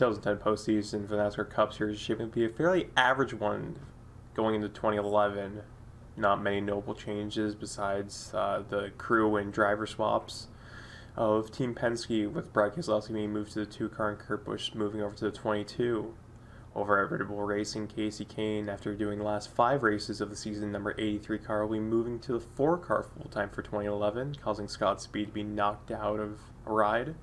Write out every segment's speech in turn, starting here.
2010 postseason for the NASCAR Cup Series is shaping to be a fairly average one going into 2011. Not many notable changes besides the crew and driver swaps of Team Penske, with Brad Keselowski being moved to the 2-car and Kurt Busch moving over to the 22. Over at Red Bull Racing, Casey Kane, after doing the last 5 races of the season, number 83 car will be moving to the 4-car full-time for 2011, causing Scott Speed to be knocked out of a ride.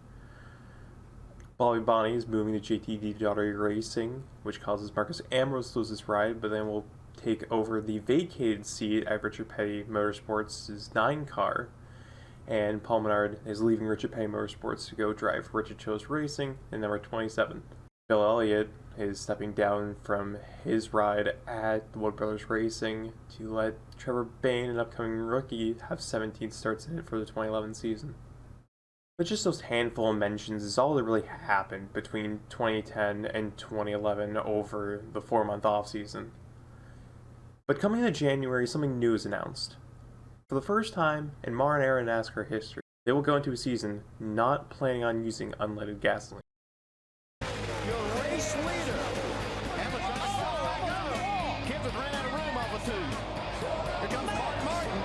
Bobby Bonnie is moving to JTD Daugherty Racing, which causes Marcus Ambrose to lose his ride, but then will take over the vacated seat at Richard Petty Motorsports' 9-car. And Paul Menard is leaving Richard Petty Motorsports to go drive Richard Childress Racing in number 27. Bill Elliott is stepping down from his ride at the Wood Brothers Racing to let Trevor Bayne, an upcoming rookie, have 17 starts in it for the 2011 season. But just those handful of mentions is all that really happened between 2010 and 2011 over the 4-month offseason. But coming into January, something new is announced. For the first time in modern era NASCAR history, they will go into a season not planning on using unleaded gasoline. Your race leader. Kevin ran out of room off of 2. Here comes Mark Martin.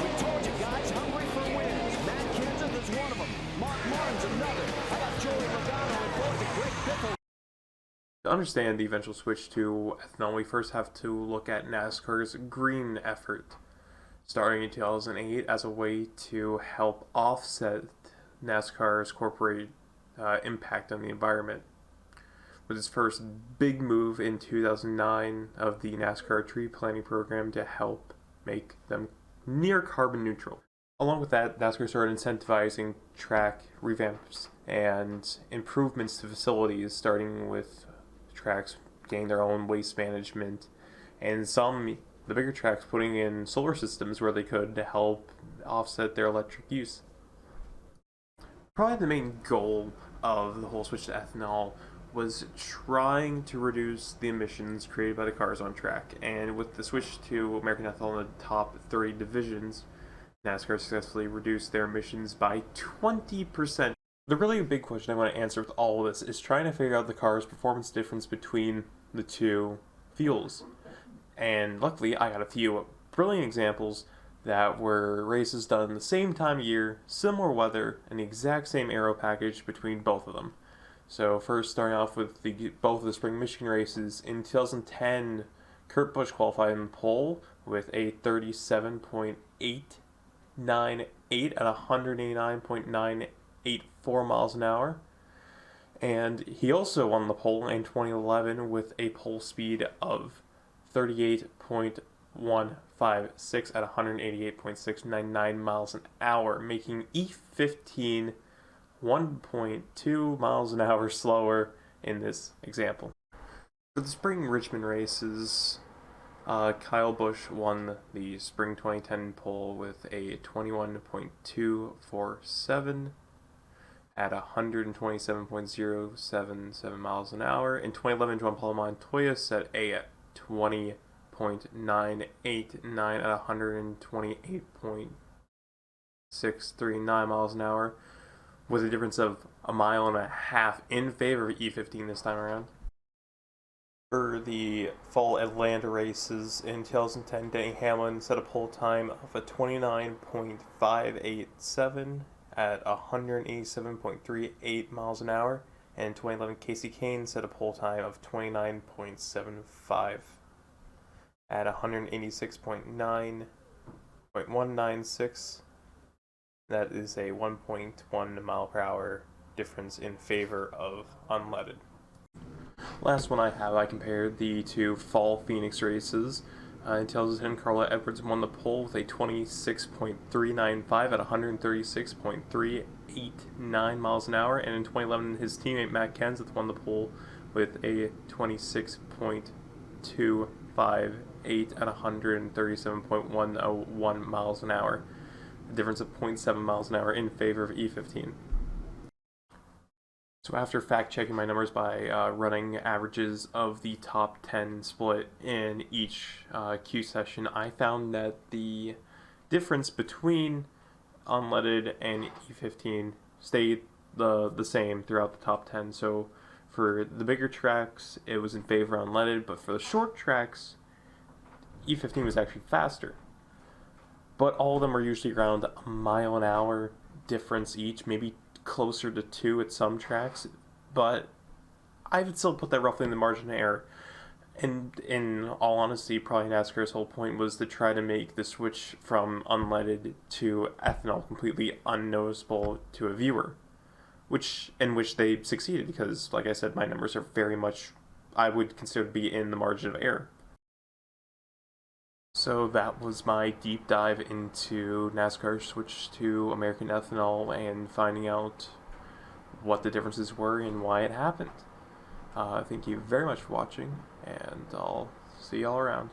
We told you guys, hungry for wins. Matt Kenseth is one of them. Mark Martin's another. I got Joey Logano and both a great Biffle. To understand the eventual switch to ethanol, we first have to look at NASCAR's green effort, starting in 2008 as a way to help offset NASCAR's corporate impact on the environment. With its first big move in 2009 of the NASCAR tree planting program to help make them near carbon neutral. Along with that, NASCAR started incentivizing track revamps and improvements to facilities, starting with tracks getting their own waste management, and some, the bigger tracks, putting in solar systems where they could to help offset their electric use. Probably the main goal of the whole switch to ethanol was trying to reduce the emissions created by the cars on track, and with the switch to American Ethanol in the top 30 divisions, NASCAR successfully reduced their emissions by 20%. The really big question I want to answer with all of this is trying to figure out the car's performance difference between the two fuels. And luckily, I got a few brilliant examples that were races done the same time of year, similar weather, and the exact same aero package between both of them. So first, starting off with both of the Spring Michigan races, in 2010, Kurt Busch qualified in the pole with a 37.898 at 189.984 miles an hour. And he also won the pole in 2011 with a pole speed of 38.156 at 188.699 miles an hour, making E15 1.2 miles an hour slower in this example. For the spring Richmond races, Kyle Busch won the spring 2010 pole with a 21.247 at 127.077 miles an hour. In 2011, Juan Pablo Montoya set a 20.989 at 128.639 miles an hour, with a difference of a mile and a half in favor of E15 this time around. For the fall Atlanta races in 2010, Denny Hamlin set a pole time of a 29.587 at 187.38 miles an hour, and in 2011, Casey Kane set a pole time of 29.75 at 186.196. That is a 1.1 mile per hour difference in favor of unleaded. Last one I compared the two fall Phoenix races. In 2010, Carla Edwards won the pole with a 26.395 at 136.389 miles an hour, and in 2011, his teammate Matt Kenseth won the pole with a 26.258 at 137.101 miles an hour, a difference of 0.7 miles an hour in favor of E15. So after fact-checking my numbers by running averages of the top 10 split in each Q session, I found that the difference between unleaded and E15 stayed the same throughout the top 10. So For the bigger tracks, it was in favor of unleaded, but for the short tracks, E15 was actually faster. But all of them are usually around a mile an hour difference each, maybe closer to 2 at some tracks, but I would still put that roughly in the margin of error. And in all honesty, probably NASCAR's whole point was to try to make the switch from unleaded to ethanol completely unnoticeable to a viewer, which they succeeded because, like I said, my numbers are very much, I would consider to be in the margin of error. So that was my deep dive into NASCAR switch to American ethanol and finding out what the differences were and why it happened. Thank you very much for watching, and I'll see y'all around.